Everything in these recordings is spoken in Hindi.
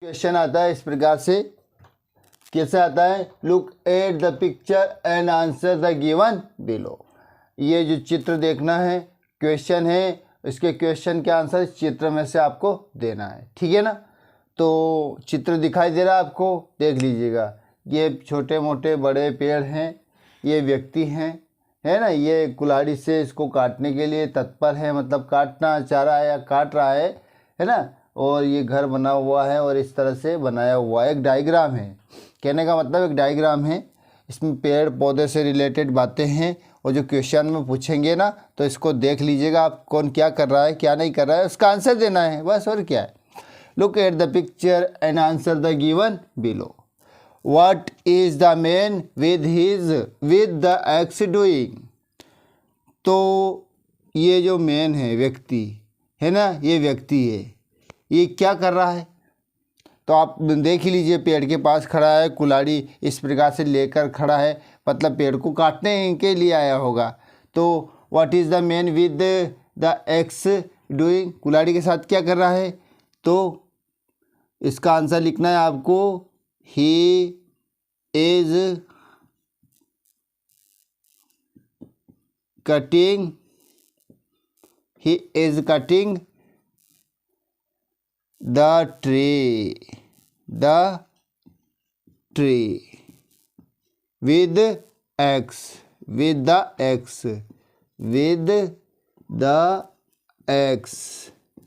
क्वेश्चन आता है इस प्रकार से, कैसे आता है, look at the picture and answer the given below. ये जो चित्र देखना है, क्वेश्चन है, इसके क्वेश्चन के आंसर इस चित्र में से आपको देना है, ठीक है ना। तो चित्र दिखाई दे रहा है आपको, देख लीजिएगा। ये छोटे मोटे बड़े पेड़ हैं, ये व्यक्ति हैं, है ना। ये कुल्हाड़ी से इसको काटने के लिए तत्पर है, मतलब काटना चाह रहा है या काट रहा है ना। और ये घर बना हुआ है और इस तरह से बनाया हुआ है, एक डायग्राम है। कहने का मतलब एक डायग्राम है, इसमें पेड़ पौधे से रिलेटेड बातें हैं। और जो क्वेश्चन में पूछेंगे ना, तो इसको देख लीजिएगा आप, कौन क्या कर रहा है क्या नहीं कर रहा है, उसका आंसर देना है बस, और क्या है। Look at the picture and answer the given below. What is the man with the x doing. तो ये जो मैन है, व्यक्ति है ना, ये व्यक्ति है, ये क्या कर रहा है। तो आप देख ही लीजिए, पेड़ के पास खड़ा है, कुल्हाड़ी इस प्रकार से लेकर खड़ा है, मतलब पेड़ को काटने के लिए आया होगा। तो what is the man with the x doing, कुल्हाड़ी के साथ क्या कर रहा है। तो इसका आंसर लिखना है आपको, he is cutting, he is cutting the tree with the x,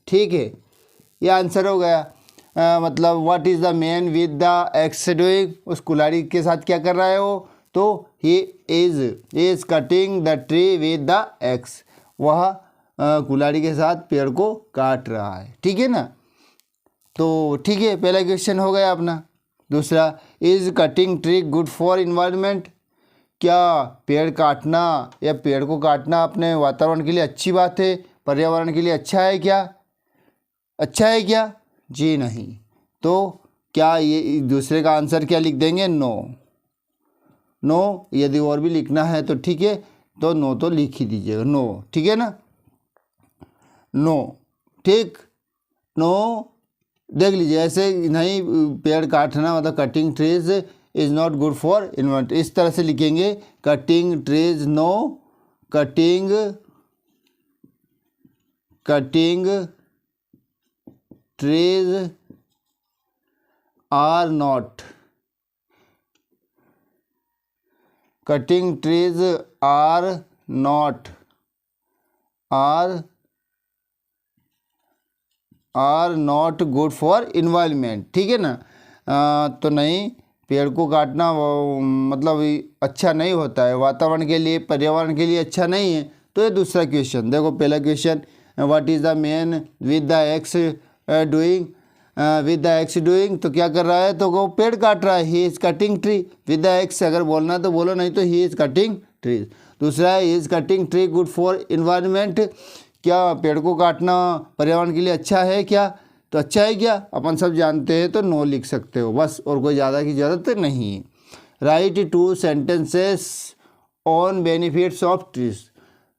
ठीक है। ये आंसर हो गया। मतलब what is the man with the x doing, उस कुल्हाड़ी के साथ क्या कर रहा है वो। तो he is cutting the tree with the x, वह कुल्हाड़ी के साथ पेड़ को काट रहा है, ठीक है ना। तो ठीक है, पहला क्वेश्चन हो गया अपना। दूसरा, is cutting tree good for environment, क्या पेड़ काटना या पेड़ को काटना अपने वातावरण के लिए अच्छी बात है, पर्यावरण के लिए अच्छा है क्या, अच्छा है क्या। जी नहीं। तो क्या ये दूसरे का आंसर क्या लिख देंगे, नो। यदि और भी लिखना है तो ठीक है, तो नो तो लिख ही दीजिएगा, नो, ठीक है ना, नो, ठीक, नो। देख लीजिए, ऐसे नहीं, पेड़ काटना मतलब cutting trees is not good for environment, इस तरह से लिखेंगे, cutting trees no, cutting trees are not, cutting trees are not good for environment, ठीक है ना। तो नहीं, पेड़ को काटना मतलब अच्छा नहीं होता है, वातावरण के लिए, पर्यावरण के लिए अच्छा नहीं है। तो ये दूसरा क्वेश्चन देखो, पहला question, what is the man with the x doing, तो क्या कर रहा है, तो वो पेड़ काट रहा है, he is cutting tree with the x, अगर बोलना तो बोलो, नहीं तो ही इज़ कटिंग ट्री। दूसरा है, he is cutting tree good for environment, क्या पेड़ को काटना पर्यावरण के लिए अच्छा है क्या, तो अच्छा है क्या, अपन सब जानते हैं, तो नो लिख सकते हो बस, और कोई ज़्यादा की ज़रूरत नहीं है। Right 2 sentences on benefits of trees,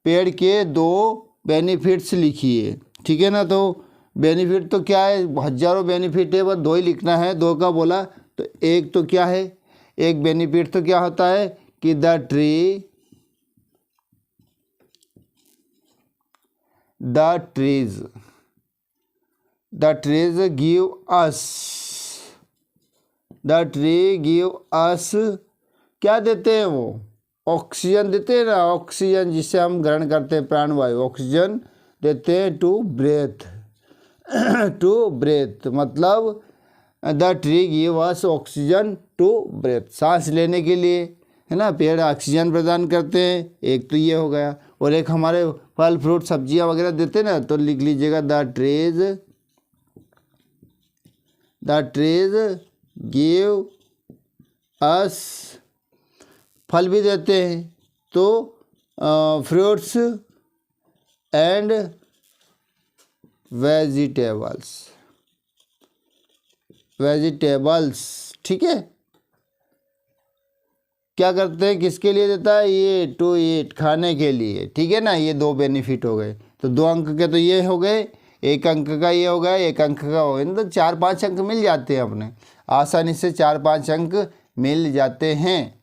पेड़ के 2 बेनिफिट्स लिखिए, ठीक है ना। तो बेनिफिट तो क्या है, हजारों बेनिफिट है, बस 2 ही लिखना है, 2 का बोला तो एक तो क्या है, एक बेनिफिट तो क्या होता है कि द trees give us क्या देते हैं वो, ऑक्सीजन देते हैं ना, ऑक्सीजन जिसे हम ग्रहण करते हैं, प्राणवायु, ऑक्सीजन देते हैं टू ब्रेथ, मतलब the tree give us oxygen to breathe, सांस लेने के लिए, है ना। पेड़ ऑक्सीजन प्रदान करते हैं, एक तो ये हो गया, और एक हमारे फल फ्रूट सब्जियां वगैरह देते हैं ना, तो लिख लीजिएगा द ट्रीज गिव अस, फल भी देते हैं, तो फ्रूट्स एंड वेजिटेबल्स, ठीक है। क्या करते हैं, किसके लिए देता है, ये टू ईट, खाने के लिए, ठीक है ना। ये 2 बेनिफिट हो गए, तो 2 अंक के तो ये हो गए, एक अंक का ये हो गया, एक अंक का हो गया, तो 4-5 अंक मिल जाते हैं अपने, आसानी से 4-5 अंक मिल जाते हैं।